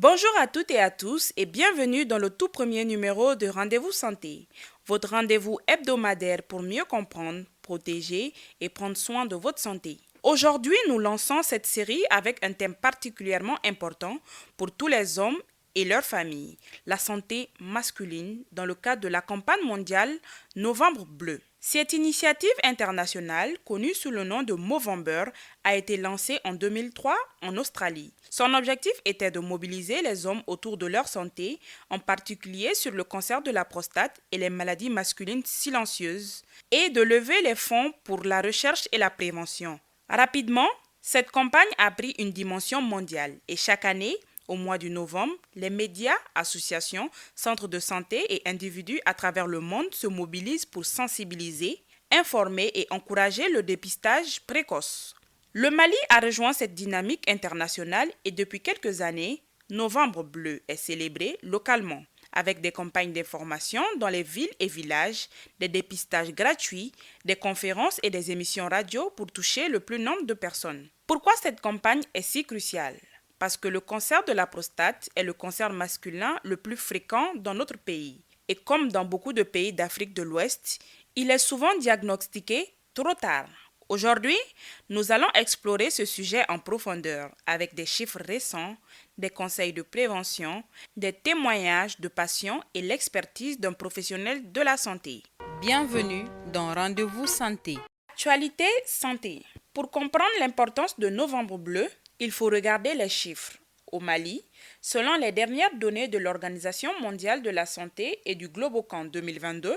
Bonjour à toutes et à tous et bienvenue dans le tout premier numéro de Rendez-vous Santé, votre rendez-vous hebdomadaire pour mieux comprendre, protéger et prendre soin de votre santé. Aujourd'hui, nous lançons cette série avec un thème particulièrement important pour tous les hommes et leurs familles, la santé masculine dans le cadre de la campagne mondiale Novembre Bleu. Cette initiative internationale, connue sous le nom de Movember, a été lancée en 2003 en Australie. Son objectif était de mobiliser les hommes autour de leur santé, en particulier sur le cancer de la prostate et les maladies masculines silencieuses, et de lever les fonds pour la recherche et la prévention. Rapidement, cette campagne a pris une dimension mondiale et chaque année, au mois de novembre, les médias, associations, centres de santé et individus à travers le monde se mobilisent pour sensibiliser, informer et encourager le dépistage précoce. Le Mali a rejoint cette dynamique internationale et depuis quelques années, Novembre Bleu est célébré localement avec des campagnes d'information dans les villes et villages, des dépistages gratuits, des conférences et des émissions radio pour toucher le plus nombre de personnes. Pourquoi cette campagne est si cruciale ? Parce que le cancer de la prostate est le cancer masculin le plus fréquent dans notre pays. Et comme dans beaucoup de pays d'Afrique de l'Ouest, il est souvent diagnostiqué trop tard. Aujourd'hui, nous allons explorer ce sujet en profondeur avec des chiffres récents, des conseils de prévention, des témoignages de patients et l'expertise d'un professionnel de la santé. Bienvenue dans Rendez-vous Santé. Actualité santé. Pour comprendre l'importance de Novembre Bleu, il faut regarder les chiffres. Au Mali, selon les dernières données de l'Organisation mondiale de la santé et du Globocan 2022,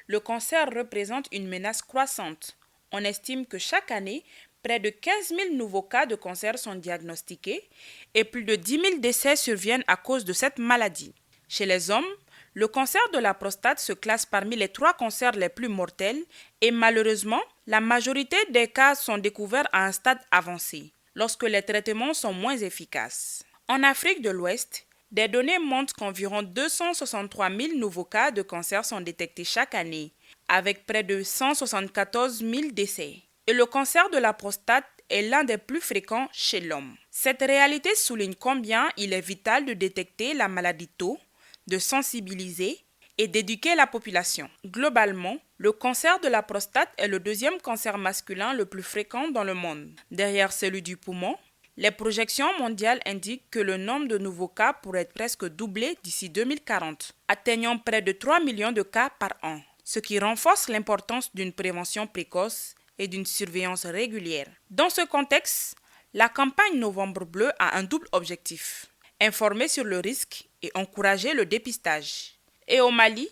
le cancer représente une menace croissante. On estime que chaque année, près de 15 000 nouveaux cas de cancer sont diagnostiqués et plus de 10 000 décès surviennent à cause de cette maladie. Chez les hommes, le cancer de la prostate se classe parmi les 3 cancers les plus mortels et malheureusement, la majorité des cas sont découverts à un stade avancé, lorsque les traitements sont moins efficaces. En Afrique de l'Ouest, des données montrent qu'environ 263 000 nouveaux cas de cancer sont détectés chaque année, avec près de 174 000 décès. Et le cancer de la prostate est l'un des plus fréquents chez l'homme. Cette réalité souligne combien il est vital de détecter la maladie tôt, de sensibiliser et d'éduquer la population. Globalement, le cancer de la prostate est le deuxième cancer masculin le plus fréquent dans le monde. Derrière celui du poumon, les projections mondiales indiquent que le nombre de nouveaux cas pourrait être presque doublé d'ici 2040, atteignant près de 3 millions de cas par an, ce qui renforce l'importance d'une prévention précoce et d'une surveillance régulière. Dans ce contexte, la campagne Novembre Bleu a un double objectif: informer sur le risque et encourager le dépistage. Et au Mali,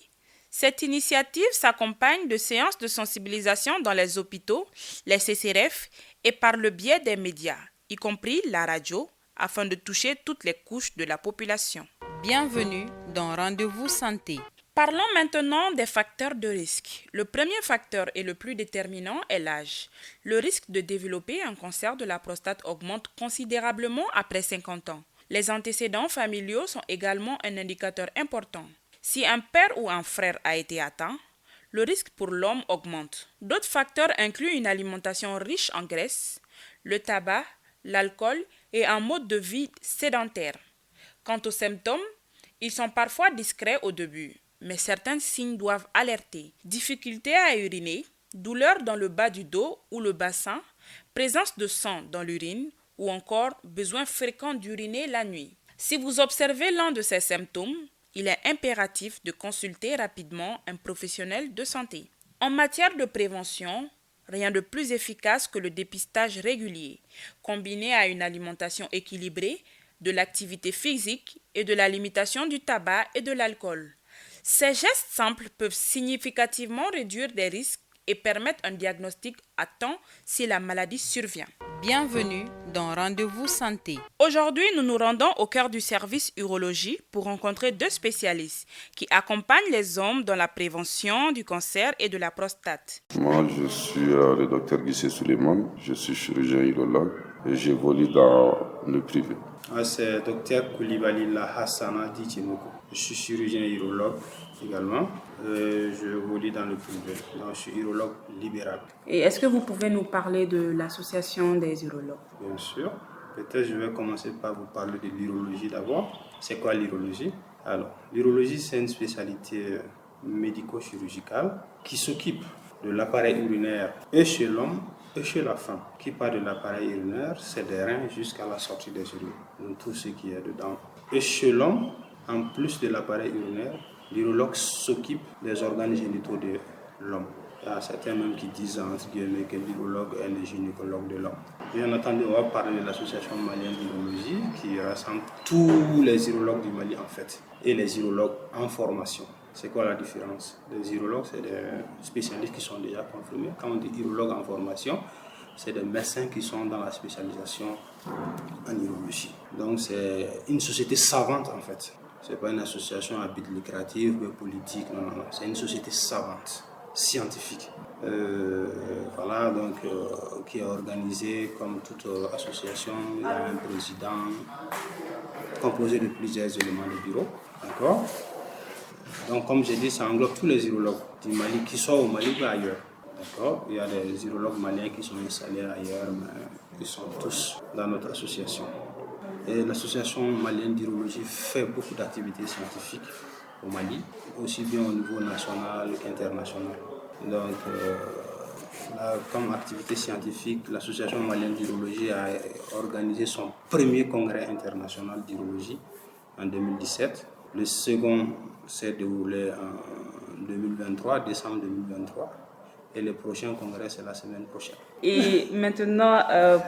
cette initiative s'accompagne de séances de sensibilisation dans les hôpitaux, les CCRF et par le biais des médias, y compris la radio, afin de toucher toutes les couches de la population. Bienvenue dans Rendez-vous Santé. Parlons maintenant des facteurs de risque. Le premier facteur et le plus déterminant est l'âge. Le risque de développer un cancer de la prostate augmente considérablement après 50 ans. Les antécédents familiaux sont également un indicateur important. Si un père ou un frère a été atteint, le risque pour l'homme augmente. D'autres facteurs incluent une alimentation riche en graisse, le tabac, l'alcool et un mode de vie sédentaire. Quant aux symptômes, ils sont parfois discrets au début, mais certains signes doivent alerter. Difficulté à uriner, douleur dans le bas du dos ou le bassin, présence de sang dans l'urine ou encore besoin fréquent d'uriner la nuit. Si vous observez l'un de ces symptômes, il est impératif de consulter rapidement un professionnel de santé. En matière de prévention, rien de plus efficace que le dépistage régulier, combiné à une alimentation équilibrée, de l'activité physique et de la limitation du tabac et de l'alcool. Ces gestes simples peuvent significativement réduire des risques et permettre un diagnostic à temps si la maladie survient. Bienvenue dans Rendez-vous Santé. Aujourd'hui, nous nous rendons au cœur du service urologie pour rencontrer 2 spécialistes qui accompagnent les hommes dans la prévention du cancer et de la prostate. Moi, je suis le docteur Guissé Souleymane, je suis chirurgien urologue et j'évolue dans le privé. Moi, c'est docteur Koulibaly Hassana Dichinoko. Je suis chirurgien urologue également. Je évolue dans le privé. Donc, je suis urologue libéral. Et est-ce que vous pouvez nous parler de l'association des urologues ? Bien sûr. Peut-être je vais commencer par vous parler de l'urologie d'abord. C'est quoi l'urologie? Alors, l'urologie, c'est une spécialité médico-chirurgicale qui s'occupe de l'appareil urinaire et chez l'homme et chez la femme. Qui part de l'appareil urinaire, c'est des reins jusqu'à la sortie des urines, donc tout ce qui est dedans. Et chez l'homme, en plus de l'appareil urinaire, l'urologue s'occupe des organes génitaux de l'homme. Il y a certains même qui disent entre guillemets que l'urologue est le gynécologue de l'homme. Bien entendu, on va parler de l'association malienne d'urologie qui rassemble tous les urologues du Mali en fait et les urologues en formation. C'est quoi la différence? Les urologues, c'est des spécialistes qui sont déjà confirmés. Quand on dit urologue en formation, c'est des médecins qui sont dans la spécialisation en urologie. Donc c'est une société savante en fait. Ce n'est pas une association à but lucratif ou politique, non. C'est une société savante, scientifique. Voilà, donc qui est organisée comme toute association. Il y a un président composé de plusieurs éléments de bureau. D'accord? Donc, comme j'ai dit, ça englobe tous les urologues du Mali qui sont au Mali ou ailleurs. D'accord? Il y a des urologues maliens qui sont installés ailleurs, mais ils sont tous dans notre association. Et l'association malienne d'urologie fait beaucoup d'activités scientifiques au Mali, aussi bien au niveau national qu'international. Donc, comme activité scientifique, l'association malienne d'urologie a organisé son premier congrès international d'urologie en 2017. Le second s'est déroulé en 2023, décembre 2023. Et le prochain congrès, c'est la semaine prochaine. Et maintenant,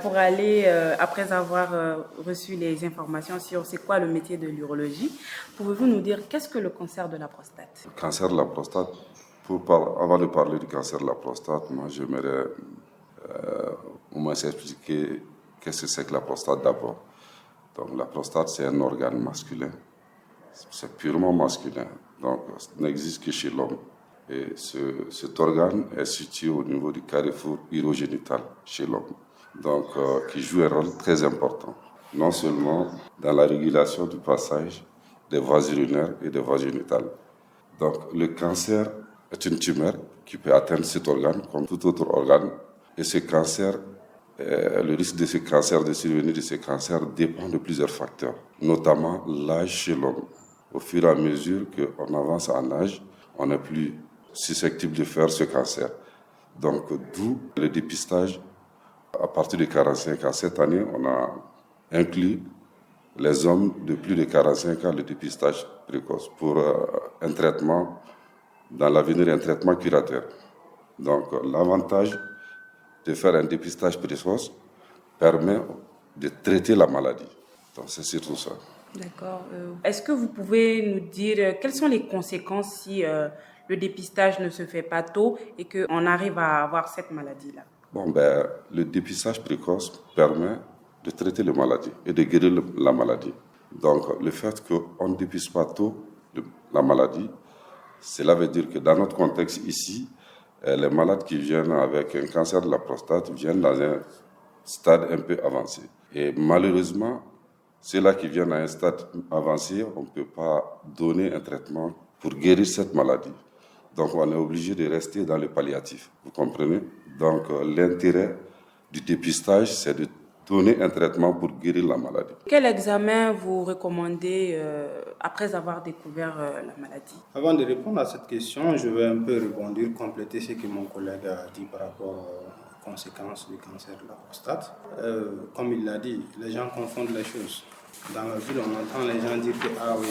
pour aller, après avoir reçu les informations sur c'est quoi le métier de l'urologie, pouvez-vous nous dire qu'est-ce que le cancer de la prostate? Le cancer de la prostate, avant de parler du cancer de la prostate, moi j'aimerais au moins expliquer qu'est-ce que c'est que la prostate d'abord. Donc la prostate, c'est un organe masculin. C'est purement masculin, donc ça n'existe que chez l'homme. Et cet organe est situé au niveau du carrefour urogénital chez l'homme, donc qui joue un rôle très important, non seulement dans la régulation du passage des voies urinaires et des voies génitales. Donc le cancer est une tumeur qui peut atteindre cet organe comme tout autre organe. Et ce cancer, le risque de ce cancer, de survenir de ce cancer dépend de plusieurs facteurs, notamment l'âge chez l'homme. Au fur et à mesure qu'on avance en âge, on est plus susceptible de faire ce cancer. Donc, d'où le dépistage à partir de 45 ans. Cette année, on a inclus les hommes de plus de 45 ans, le dépistage précoce, pour un traitement, dans l'avenir, un traitement curateur. Donc, l'avantage de faire un dépistage précoce permet de traiter la maladie. Donc, c'est surtout ça. D'accord. Est-ce que vous pouvez nous dire quelles sont les conséquences si le dépistage ne se fait pas tôt et qu'on arrive à avoir cette maladie-là? Le dépistage précoce permet de traiter la maladie et de guérir la maladie. Donc, le fait qu'on ne dépiste pas tôt la maladie, cela veut dire que dans notre contexte ici, les malades qui viennent avec un cancer de la prostate viennent dans un stade un peu avancé. Et malheureusement, ceux-là qui viennent à un stade avancé, on ne peut pas donner un traitement pour guérir cette maladie. Donc, on est obligé de rester dans le palliatif. Vous comprenez? Donc, l'intérêt du dépistage, c'est de donner un traitement pour guérir la maladie. Quel examen vous recommandez après avoir découvert la maladie? Avant de répondre à cette question, je vais un peu rebondir, compléter ce que mon collègue a dit par rapport aux conséquences du cancer de la prostate. Comme il l'a dit, les gens confondent les choses. Dans la ville, on entend les gens dire que ah oui,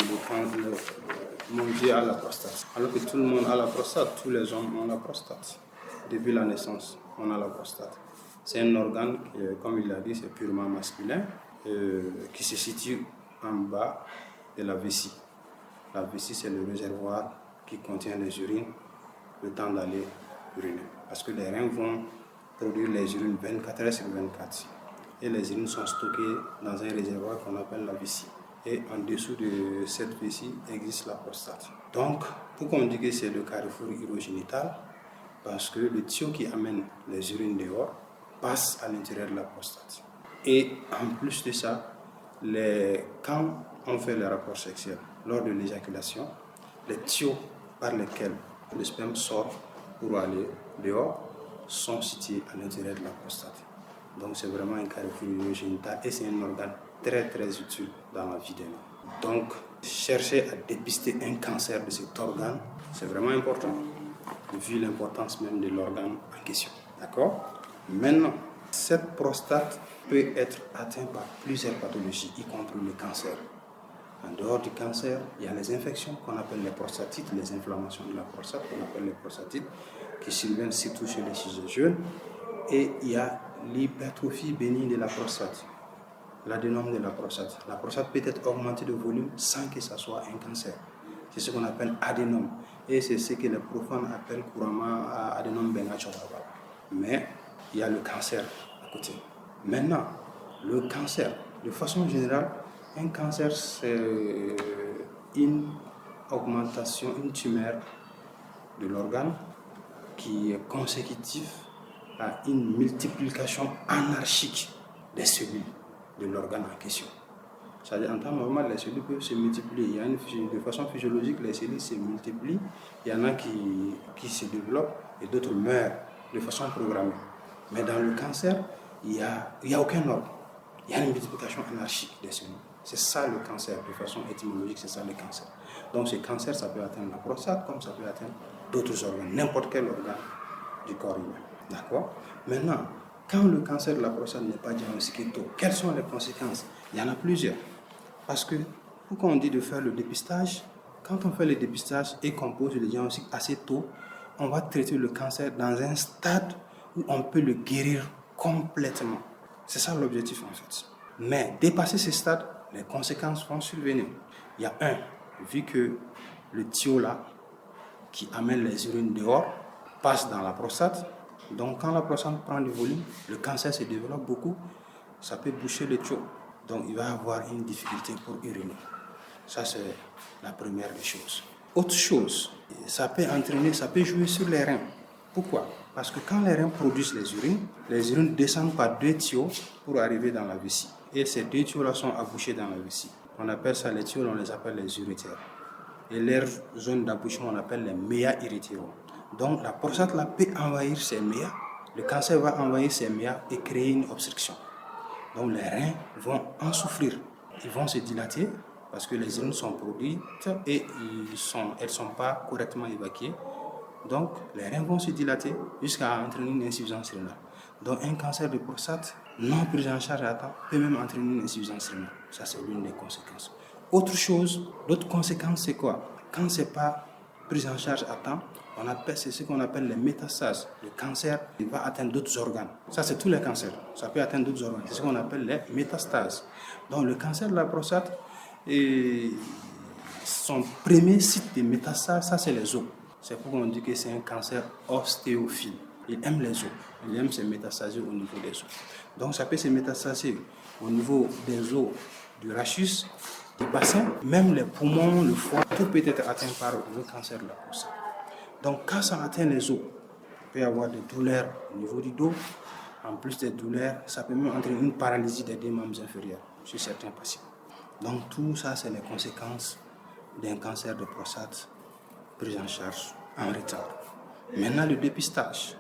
mon Dieu a la prostate. Alors que tout le monde a la prostate, tous les hommes ont la prostate. Depuis la naissance, on a la prostate. C'est un organe, comme il l'a dit, c'est purement masculin, qui se situe en bas de la vessie. La vessie, c'est le réservoir qui contient les urines, le temps d'aller uriner. Parce que les reins vont produire les urines 24 heures sur 24. Et les urines sont stockées dans un réservoir qu'on appelle la vessie. Et en dessous de cette vessie existe la prostate. Donc, pourquoi on dit que c'est le carrefour urogénital? Parce que le tuyau qui amène les urines dehors passe à l'intérieur de la prostate. Et en plus de ça, quand on fait le rapport sexuel, lors de l'éjaculation, les tuyaux par lesquels le sperme sort pour aller dehors sont situés à l'intérieur de la prostate. Donc c'est vraiment un carrefour urogénital et c'est un organe très très utile dans la vie de l'homme. Donc chercher à dépister un cancer de cet organe, c'est vraiment important, vu l'importance même de l'organe en question. D'accord? Maintenant, cette prostate peut être atteinte par plusieurs pathologies, y compris le cancer. En dehors du cancer, il y a les infections qu'on appelle les prostatites, les inflammations de la prostate qu'on appelle les prostatites, qui surviennent surtout chez les sujets jeunes. Et il y a l'hypertrophie bénigne de la prostate, l'adénome de la prostate. La prostate peut être augmentée de volume sans que ça soit un cancer. C'est ce qu'on appelle adénome. Et c'est ce que les profanes appellent couramment adénome benachoraba. Mais il y a le cancer à côté. Maintenant, le cancer, de façon générale, un cancer, c'est une augmentation, une tumeur de l'organe qui est consécutive à une multiplication anarchique des cellules de l'organe en question. C'est-à-dire, en temps normal, les cellules peuvent se multiplier. Il y a de façon physiologique, les cellules se multiplient. Il y en a qui se développent et d'autres meurent de façon programmée. Mais dans le cancer, il n'y a aucun ordre. Il y a une multiplication anarchique des cellules. C'est ça le cancer, de façon étymologique, c'est ça le cancer. Donc ce cancer, ça peut atteindre la prostate comme ça peut atteindre d'autres organes, n'importe quel organe du corps humain. D'accord? Maintenant, quand le cancer de la prostate n'est pas diagnostiqué tôt, quelles sont les conséquences? Il y en a plusieurs. Parce que pourquoi on dit de faire le dépistage? Quand on fait le dépistage et qu'on pose le diagnostic assez tôt, on va traiter le cancer dans un stade où on peut le guérir complètement. C'est ça l'objectif en fait. Mais dépasser ce stade, les conséquences vont survenir. Il y a vu que le tuyau là, qui amène les urines dehors, passe dans la prostate. Donc quand la prostate prend du volume, le cancer se développe beaucoup, ça peut boucher le tuyau. Donc il va avoir une difficulté pour uriner. Ça c'est la première des choses. Autre chose, ça peut jouer sur les reins. Pourquoi? Parce que quand les reins produisent les urines descendent par 2 tuyaux pour arriver dans la vessie. Et ces 2 tuyaux-là sont accouchés dans la vessie. On appelle ça les tuyaux, on les appelle les urétères. Et leur zone d'accouchement, on appelle les méas urétéraux. Donc la prostate là peut envahir ces méas. Le cancer va envahir ces méas et créer une obstruction. Donc les reins vont en souffrir. Ils vont se dilater parce que les urines sont produites et elles ne sont pas correctement évacuées. Donc les reins vont se dilater jusqu'à entraîner une insuffisance rénale. Donc un cancer de prostate non pris en charge à temps peut même entraîner une insuffisance rénale. Ça c'est l'une des conséquences. D'autres conséquences c'est quoi? Quand ce n'est pas pris en charge à temps, c'est ce qu'on appelle les métastases. Le cancer il va atteindre d'autres organes. Ça c'est tous les cancers. Ça peut atteindre d'autres organes. C'est ce qu'on appelle les métastases. Donc le cancer de la prostate, son premier site de métastase, ça c'est les os. C'est pourquoi on dit que c'est un cancer ostéophile. Il aime les os. Il aime se métastaser au niveau des os. Donc ça peut se métastaser au niveau des os du rachis, du bassin, même les poumons, le foie, tout peut être atteint par le cancer de la prostate. Donc quand ça atteint les os, il peut y avoir des douleurs au niveau du dos. En plus des douleurs, ça peut même entraîner une paralysie des 2 membres inférieurs chez certains patients. Donc tout ça, c'est les conséquences d'un cancer de prostate pris en charge en retard. Maintenant, le dépistage.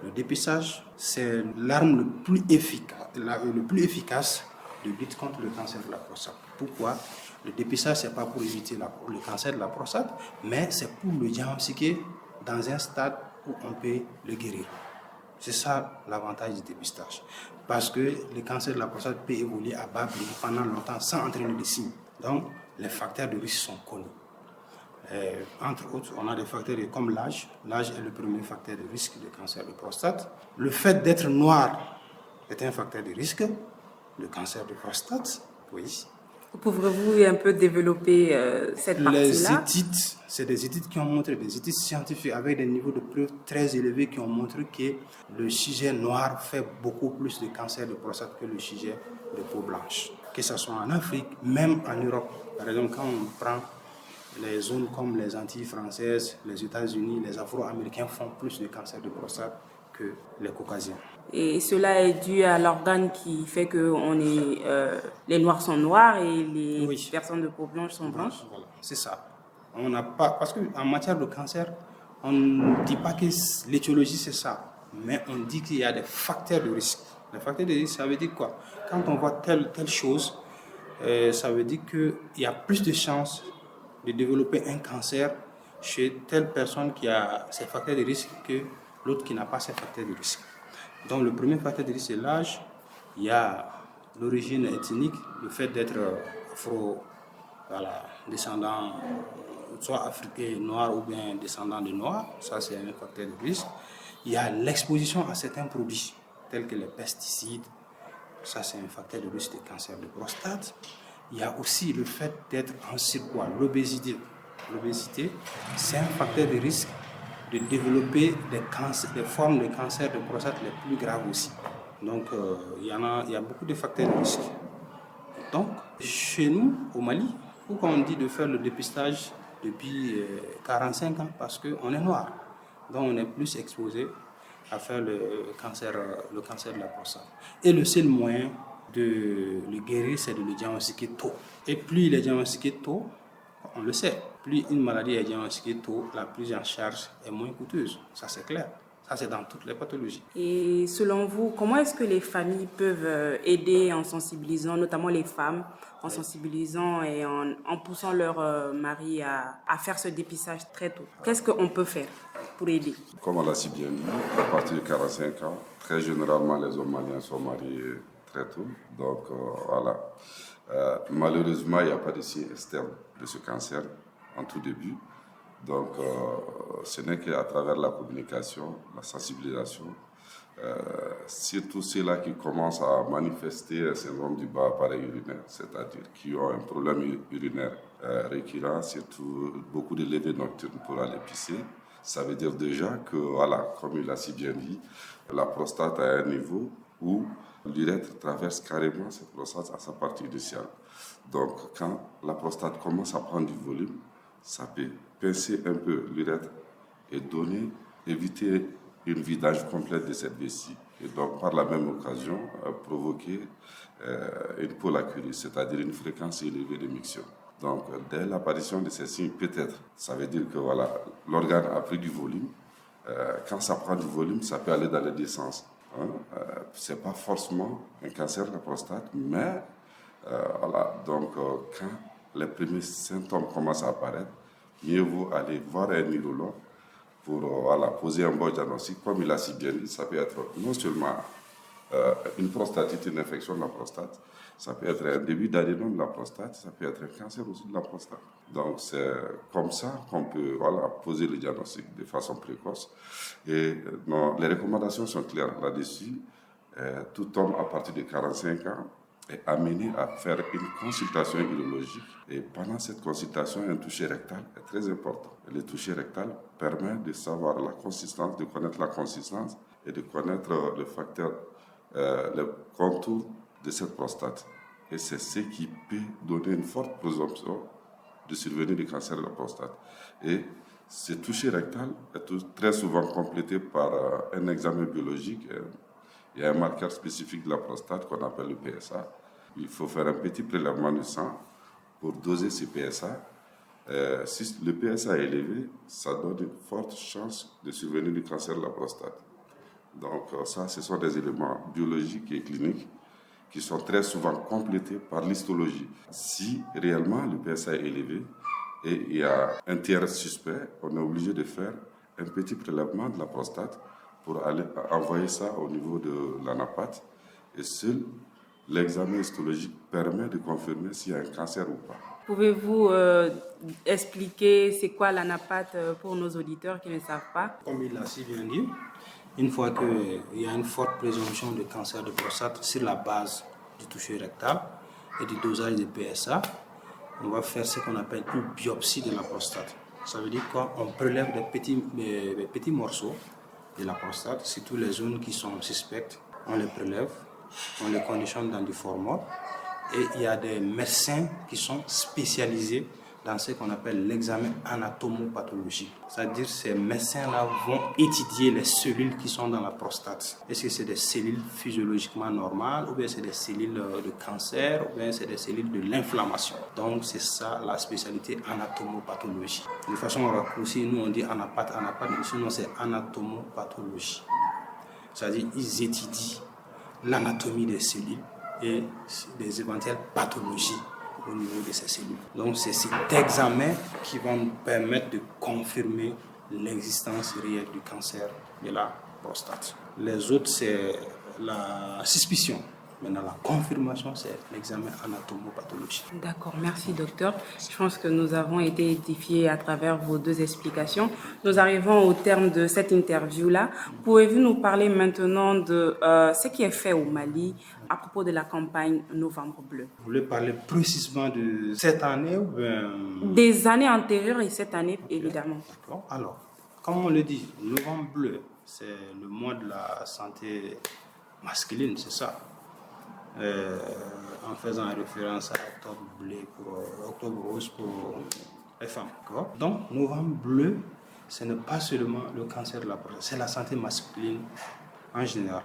Le dépistage, c'est l'arme le plus efficace de lutte contre le cancer de la prostate. Pourquoi? Le dépistage, ce n'est pas pour éviter le cancer de la prostate, mais c'est pour le diagnostiquer dans un stade où on peut le guérir. C'est ça l'avantage du dépistage. Parce que le cancer de la prostate peut évoluer à bas prix pendant longtemps sans entraîner de signes. Donc, les facteurs de risque sont connus. Entre autres, on a des facteurs comme l'âge. L'âge est le premier facteur de risque de cancer de prostate. Le fait d'être noir est un facteur de risque de cancer de prostate. Oui. Pouvez-vous un peu développer cette partie-là? Les études, c'est des études qui ont montré, des études scientifiques avec des niveaux de preuve très élevés qui ont montré que le sujet noir fait beaucoup plus de cancer de prostate que le sujet de peau blanche. Que ce soit en Afrique, même en Europe. Par exemple, quand on prend les zones comme les Antilles françaises, les États-Unis, les Afro-Américains font plus de cancer de prostate que les Caucasiens. Et cela est dû à l'organe qui fait que les Noirs sont noirs et les personnes de peau blanche sont blanches. Voilà, c'est ça. On n'a pas, parce qu'en matière de cancer, on ne dit pas que l'étiologie c'est ça, mais on dit qu'il y a des facteurs de risque Les facteurs de risque, ça veut dire quoi? Quand on voit telle chose, ça veut dire qu'il y a plus de chances de développer un cancer chez telle personne qui a ces facteurs de risque que l'autre qui n'a pas ces facteurs de risque. Donc le premier facteur de risque, c'est l'âge. Il y a l'origine ethnique, le fait d'être descendant, soit africain, noir ou bien descendant de noir, ça c'est un facteur de risque. Il y a l'exposition à certains produits, tels que les pesticides, ça c'est un facteur de risque de cancer de prostate. Il y a aussi le fait d'être en surpoids, l'obésité. L'obésité, c'est un facteur de risque de développer des formes de cancer de prostate les plus graves aussi. Donc, il y a beaucoup de facteurs de risque. Donc, chez nous, au Mali, pourquoi on dit de faire le dépistage depuis 45 ans? Parce qu'on est noir. Donc, on est plus exposé à faire le cancer de la prostate. Et le seul moyen de le guérir, c'est de le diagnostiquer tôt. Et plus il est diagnostiqué tôt, on le sait, plus une maladie est diagnostiquée tôt, la prise en charge est moins coûteuse. Ça, c'est clair. Ça, c'est dans toutes les pathologies. Et selon vous, comment est-ce que les familles peuvent aider en sensibilisant, notamment les femmes, en sensibilisant et en poussant leur mari à faire ce dépistage très tôt? Qu'est-ce qu'on peut faire pour aider? Comme on l'a si bien dit, à partir de 45 ans, très généralement, les hommes maliens sont mariés très tôt. Donc, voilà. Malheureusement, il n'y a pas de signe externe de ce cancer en tout début. Donc, ce n'est qu'à travers la communication, la sensibilisation, surtout ceux-là qui commencent à manifester un syndrome du bas appareil urinaire, c'est-à-dire qui ont un problème urinaire récurrent, surtout beaucoup de levées nocturnes pour aller pisser. Ça veut dire déjà que, voilà, comme il a si bien dit, la prostate a un niveau où l'urètre traverse carrément cette prostate à sa partie initiale. Donc, quand la prostate commence à prendre du volume, ça peut pincer un peu l'urètre et éviter une vidage complète de cette vessie. Et donc, par la même occasion, provoquer une pollacurie, c'est-à-dire une fréquence élevée de miction. Donc, dès l'apparition de ces signes, peut-être, ça veut dire que voilà, l'organe a pris du volume. Quand ça prend du volume, ça peut aller dans les deux sens. Ce n'est pas forcément un cancer de la prostate, mais voilà, donc quand les premiers symptômes commencent à apparaître, mieux vaut aller voir un urologue pour poser un bon diagnostic. Comme il a si bien dit, ça peut être non seulement une prostatite, une infection de la prostate, ça peut être un début d'adénome de la prostate, ça peut être un cancer aussi de la prostate. Donc c'est comme ça qu'on peut poser le diagnostic de façon précoce. Et les recommandations sont claires là-dessus. Tout homme à partir de 45 ans est amené à faire une consultation urologique. Et pendant cette consultation, un toucher rectal est très important. Et le toucher rectal permet de savoir la consistance, de connaître la consistance et de connaître le facteur, le contour de cette prostate. Et c'est ce qui peut donner une forte présomption de survenue du cancer de la prostate. Et ce toucher rectal est très souvent complété par un examen biologique. Il y a un marqueur spécifique de la prostate qu'on appelle le PSA. Il faut faire un petit prélèvement de sang pour doser ce PSA. Si le PSA est élevé, ça donne une forte chance de survenue du cancer de la prostate. Donc ça, ce sont des éléments biologiques et cliniques qui sont très souvent complétés par l'histologie. Si réellement le PSA est élevé et il y a un tiers suspect, on est obligé de faire un petit prélèvement de la prostate pour aller envoyer ça au niveau de l'anapathe. Et seul l'examen histologique permet de confirmer s'il y a un cancer ou pas. Pouvez-vous expliquer c'est quoi l'anapathe pour nos auditeurs qui ne savent pas? Comme il l'a si bien dit, une fois qu'il y a une forte présomption de cancer de prostate sur la base du toucher rectal et du dosage de PSA, on va faire ce qu'on appelle une biopsie de la prostate. Ça veut dire qu'on prélève des petits morceaux de la prostate, surtout les zones qui sont suspectes, on les prélève, on les conditionne dans du formol et il y a des médecins qui sont spécialisés dans ce qu'on appelle l'examen anatomopathologique. C'est-à-dire que ces médecins-là vont étudier les cellules qui sont dans la prostate. Est-ce que c'est des cellules physiologiquement normales, ou bien c'est des cellules de cancer, ou bien c'est des cellules de l'inflammation. Donc c'est ça la spécialité anatomopathologie. De façon raccourcie, nous on dit anapathe, mais sinon c'est anatomopathologie. C'est-à-dire ils étudient l'anatomie des cellules et des éventuelles pathologies au niveau de ces cellules. Donc c'est cet examen qui va nous permettre de confirmer l'existence réelle du cancer de la prostate. Les autres, c'est la suspicion. Maintenant, la confirmation, c'est l'examen anatomopathologique. D'accord, merci docteur. Je pense que nous avons été édifiés à travers vos deux explications. Nous arrivons au terme de cette interview-là. Pouvez-vous nous parler maintenant de ce qui est fait au Mali à propos de la campagne Novembre Bleu? Vous voulez parler précisément de cette année ou bien... Des années antérieures et cette année, évidemment. D'accord. Alors, comme on le dit, Novembre Bleu, c'est le mois de la santé masculine, c'est ça. En faisant référence à Octobre Bleu pour Octobre Rose pour les femmes. D'accord. Donc, Novembre Bleu, ce n'est pas seulement le cancer de la prostate, c'est la santé masculine en général.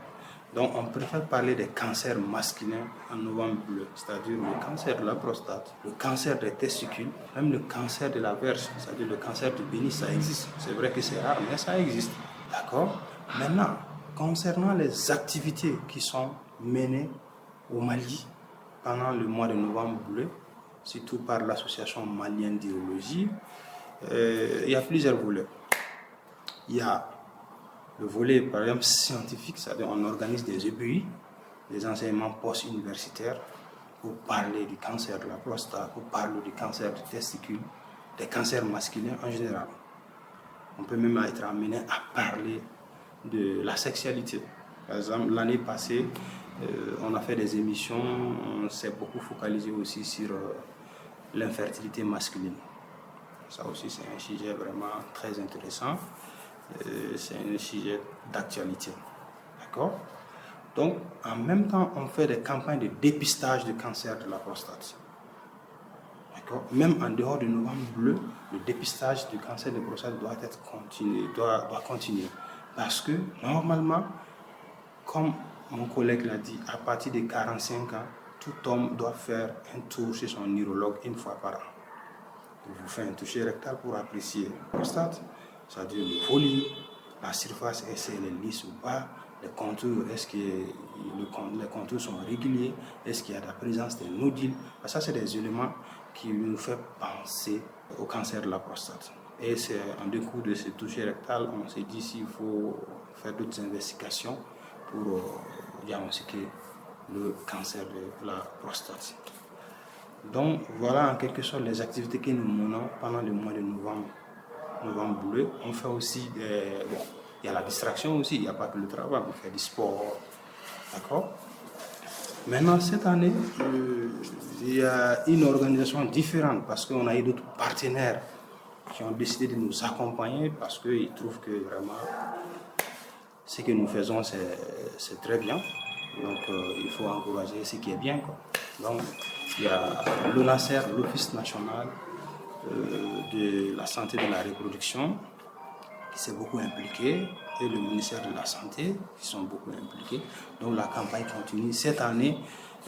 Donc, on préfère parler des cancers masculins en Novembre Bleu, c'est-à-dire le cancer de la prostate, le cancer des testicules, même le cancer de la verge, c'est-à-dire le cancer du pénis, ça existe. C'est vrai que c'est rare, mais ça existe. D'accord. Maintenant, concernant les activités qui sont menées au Mali pendant le mois de Novembre Bleu, surtout par l'association malienne d'urologie, il y a plusieurs volets. Il y a le volet, par exemple, scientifique, c'est-à-dire on organise des EPI, des enseignements post-universitaires, pour parler du cancer de la prostate, pour parler du cancer du testicule, des cancers masculins en général. On peut même être amené à parler de la sexualité. Par exemple, l'année passée, on a fait des émissions, on s'est beaucoup focalisé aussi sur l'infertilité masculine. Ça aussi, c'est un sujet vraiment très intéressant. C'est un sujet d'actualité. D'accord? Donc, en même temps, on fait des campagnes de dépistage du cancer de la prostate. D'accord? Même en dehors du Novembre Bleu, le dépistage du cancer de la prostate doit être continué, doit continuer. Parce que, normalement, comme mon collègue l'a dit, à partir de 45 ans, tout homme doit faire un tour chez son urologue une fois par an. Il vous fait un toucher rectal pour apprécier la prostate, c'est-à-dire le volume, la surface, est-ce qu'elle est lisse ou pas, les contours, est-ce que les contours sont réguliers, est-ce qu'il y a la présence des nodules. Ça, c'est des éléments qui nous font penser au cancer de la prostate. Et c'est en décours de ce toucher rectal, on s'est dit s'il faut faire d'autres investigations pour diagnostiquer le cancer de la prostate. Donc voilà en quelque sorte les activités que nous menons pendant le mois de novembre bleu. On fait aussi il y a la distraction aussi, il n'y a pas que le travail, on fait du sport. D'accord? Maintenant, cette année, il y a une organisation différente parce qu'on a eu d'autres partenaires qui ont décidé de nous accompagner parce qu'ils trouvent que vraiment ce que nous faisons, c'est très bien. Donc, il faut encourager ce qui est bien, quoi. Donc, il y a l'ONACER, l'Office national de la santé de la reproduction, qui s'est beaucoup impliqué, et le ministère de la Santé, qui sont beaucoup impliqués. Donc, la campagne continue. Cette année,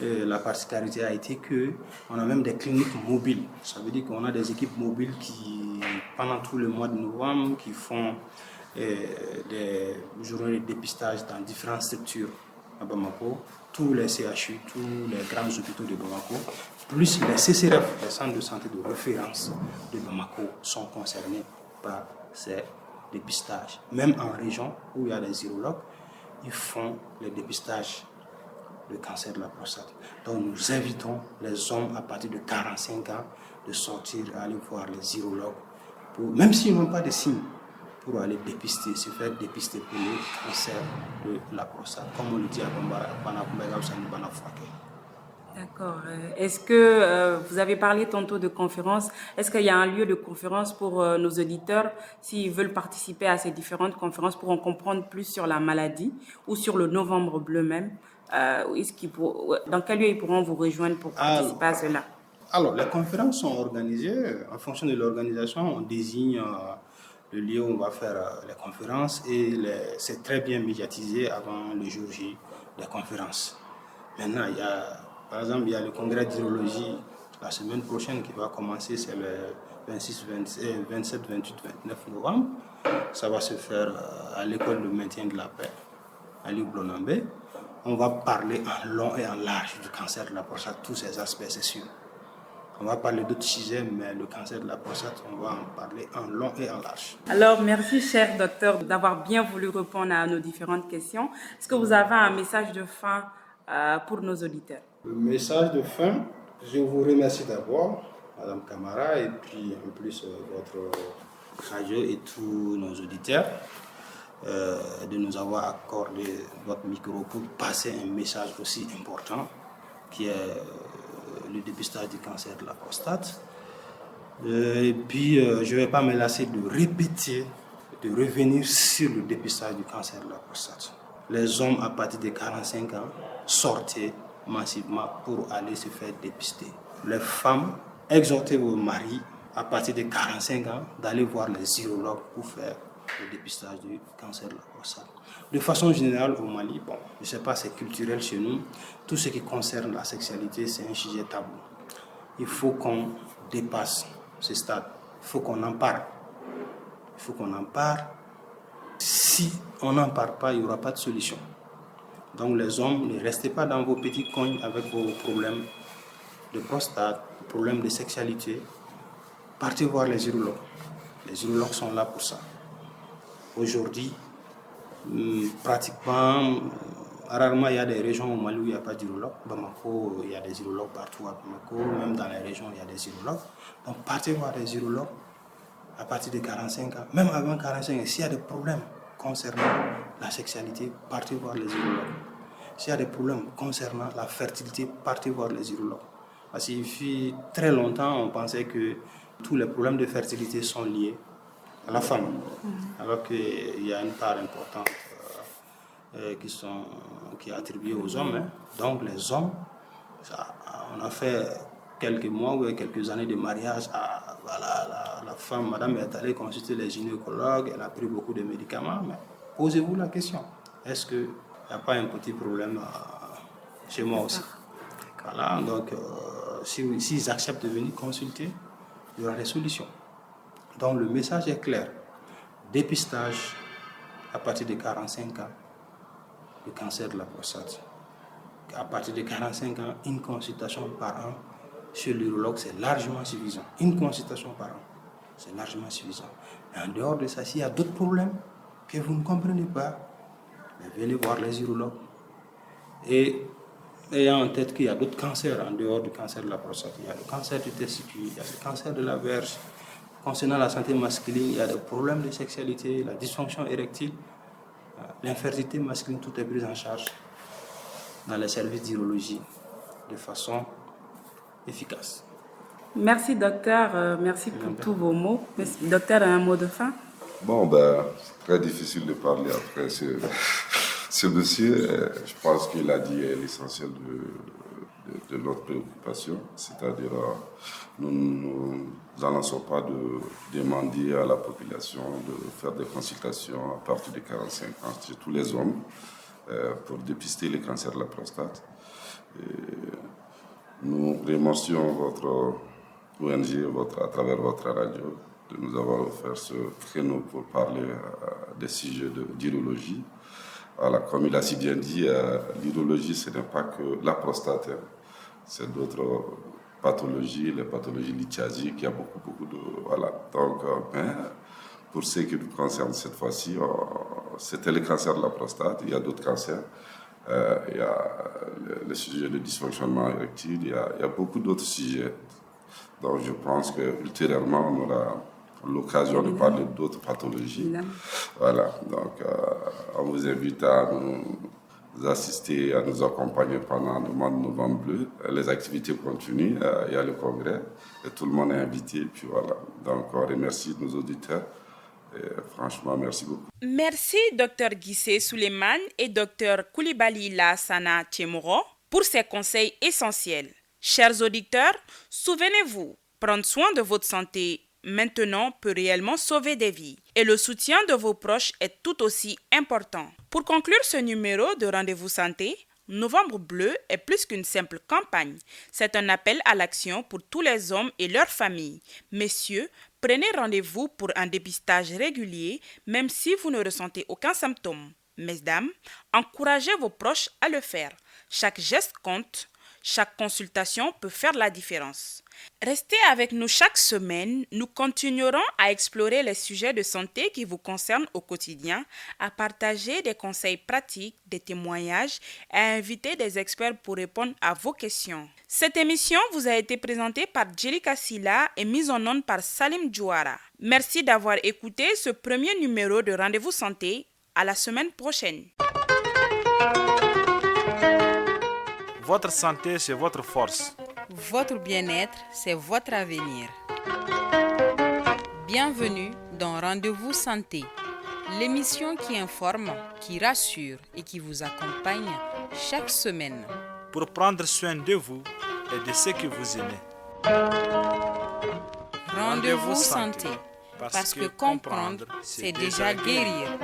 la particularité a été qu'on a même des cliniques mobiles. Ça veut dire qu'on a des équipes mobiles qui, pendant tout le mois de novembre, qui font des journées de dépistage dans différentes structures à Bamako, tous les CHU, tous les grands hôpitaux de Bamako, plus les CCRF, les centres de santé de référence de Bamako, sont concernés par ces dépistages. Même en région où il y a des urologues, ils font les dépistages de cancer de la prostate. Donc nous invitons les hommes à partir de 45 ans de sortir, aller voir les urologues, même s'ils n'ont pas de signes, pour aller dépister, se faire dépister pour le cancer de la prostate, comme on le dit à Banafuake. D'accord. Est-ce que vous avez parlé tantôt de conférences? Est-ce qu'il y a un lieu de conférence pour nos auditeurs s'ils veulent participer à ces différentes conférences pour en comprendre plus sur la maladie ou sur le novembre bleu même? Dans quel lieu ils pourront vous rejoindre pour participer à cela? Alors, les conférences sont organisées. En fonction de l'organisation, on désigne le lieu où on va faire les conférences et c'est très bien médiatisé avant le jour J des conférences. Maintenant, par exemple, il y a le congrès d'urologie la semaine prochaine qui va commencer, c'est le 26, 27, 28, 29 novembre. Ça va se faire à l'école de maintien de la paix à Liu Blonambé. on va parler en long et en large du cancer de la prostate, tous ces aspects, c'est sûr. On va parler d'autres sujets, mais le cancer de la prostate, on va en parler en long et en large. Alors, merci, cher docteur, d'avoir bien voulu répondre à nos différentes questions. Est-ce que vous avez un message de fin pour nos auditeurs? Le message de fin, je vous remercie d'abord, Madame Camara, et puis en plus votre radio et tous nos auditeurs, de nous avoir accordé votre micro pour passer un message aussi important qui est le dépistage du cancer de la prostate. Et puis, je ne vais pas me lasser de répéter, de revenir sur le dépistage du cancer de la prostate. Les hommes à partir de 45 ans, sortez massivement pour aller se faire dépister. Les femmes, exhortez vos maris à partir de 45 ans d'aller voir les urologues pour faire le dépistage du cancer de la prostate. De façon générale, au Mali, bon, je ne sais pas, c'est culturel chez nous, tout ce qui concerne la sexualité, c'est un sujet tabou. Il faut qu'on dépasse ce stade, il faut qu'on en parle. Il faut qu'on en parle. Si on n'en parle pas, il n'y aura pas de solution. Donc les hommes, ne restez pas dans vos petits coins avec vos problèmes de prostate, problèmes de sexualité. Partez voir les urologues. Les urologues sont là pour ça. Aujourd'hui, pratiquement, rarement il y a des régions au Mali où il n'y a pas d'urologue. Bamako, il y a des urologues partout à Bamako, même dans les régions, il y a des urologues. Donc partez voir des urologues à partir de 45 ans, même avant 45 ans, s'il y a des problèmes concernant la sexualité, partez voir les urologues. S'il y a des problèmes concernant la fertilité, partez voir les urologues. Parce qu'il fut très longtemps, on pensait que tous les problèmes de fertilité sont liés à la femme, alors qu'il y a une part importante qui est attribuée aux hommes. Hein. Donc les hommes, on a fait quelques mois ou quelques années de mariage. La femme, madame, est allée consulter les gynécologues, elle a pris beaucoup de médicaments. Mais posez-vous la question, est-ce qu'il n'y a pas un petit problème chez moi aussi? Voilà, donc s'ils acceptent de venir consulter, il y aura des solutions. Donc le message est clair. Dépistage à partir de 45 ans, le cancer de la prostate. À partir de 45 ans, une consultation par an chez l'urologue, c'est largement suffisant. Une consultation par an, c'est largement suffisant. Et en dehors de ça, s'il y a d'autres problèmes que vous ne comprenez pas, venez voir les urologues. Et ayant en tête qu'il y a d'autres cancers en dehors du cancer de la prostate. Il y a le cancer du testicule, il y a le cancer de la verge. Concernant la santé masculine, il y a des problèmes de sexualité, la dysfonction érectile, l'infertilité masculine, tout est pris en charge dans les services d'urologie de façon efficace. Merci docteur, merci pour tous vos mots. Docteur, un mot de fin? Bon, c'est très difficile de parler après ce monsieur. Je pense qu'il a dit l'essentiel de notre préoccupation, c'est-à-dire nous n'annonçons pas de demander à la population de faire des consultations à partir de 45 ans chez tous les hommes pour dépister le cancer de la prostate. Nous remercions votre ONG à travers votre radio de nous avoir offert ce créneau pour parler des sujets d'urologie. Voilà, comme il a si bien dit, l'urologie, ce n'est pas que la prostate, c'est d'autres pathologies, les pathologies lithiasiques, il y a beaucoup de... Voilà. Donc, pour ce qui nous concerne cette fois-ci, c'était le cancer de la prostate, il y a d'autres cancers, il y a le sujet de dysfonctionnement érectile, il y a beaucoup d'autres sujets. Donc, je pense qu'ultérieurement, on aura l'occasion de parler d'autres pathologies. Voilà, donc on vous invite à nous assister, à nous accompagner pendant le mois de novembre bleu. Les activités continuent, il y a le congrès et tout le monde est invité. Puis voilà, donc on remercie nos auditeurs. Et franchement, merci beaucoup. Merci Dr Guissé Souleymane et Dr Koulibaly Lassana Tchemoro pour ces conseils essentiels. Chers auditeurs, souvenez-vous, prendre soin de votre santé maintenant peut réellement sauver des vies. Et le soutien de vos proches est tout aussi important. Pour conclure ce numéro de Rendez-vous Santé, Novembre Bleu est plus qu'une simple campagne. C'est un appel à l'action pour tous les hommes et leurs familles. Messieurs, prenez rendez-vous pour un dépistage régulier, même si vous ne ressentez aucun symptôme. Mesdames, encouragez vos proches à le faire. Chaque geste compte, chaque consultation peut faire la différence. Restez avec nous chaque semaine, nous continuerons à explorer les sujets de santé qui vous concernent au quotidien, à partager des conseils pratiques, des témoignages et à inviter des experts pour répondre à vos questions. Cette émission vous a été présentée par Djelika Silla et mise en onde par Salim Djouara. Merci d'avoir écouté ce premier numéro de Rendez-vous Santé. À la semaine prochaine. Votre santé, c'est votre force. Votre bien-être, c'est votre avenir. Bienvenue dans Rendez-vous Santé, l'émission qui informe, qui rassure et qui vous accompagne chaque semaine. Pour prendre soin de vous et de ceux que vous aimez. Rendez-vous Santé, parce que comprendre, c'est déjà guérir.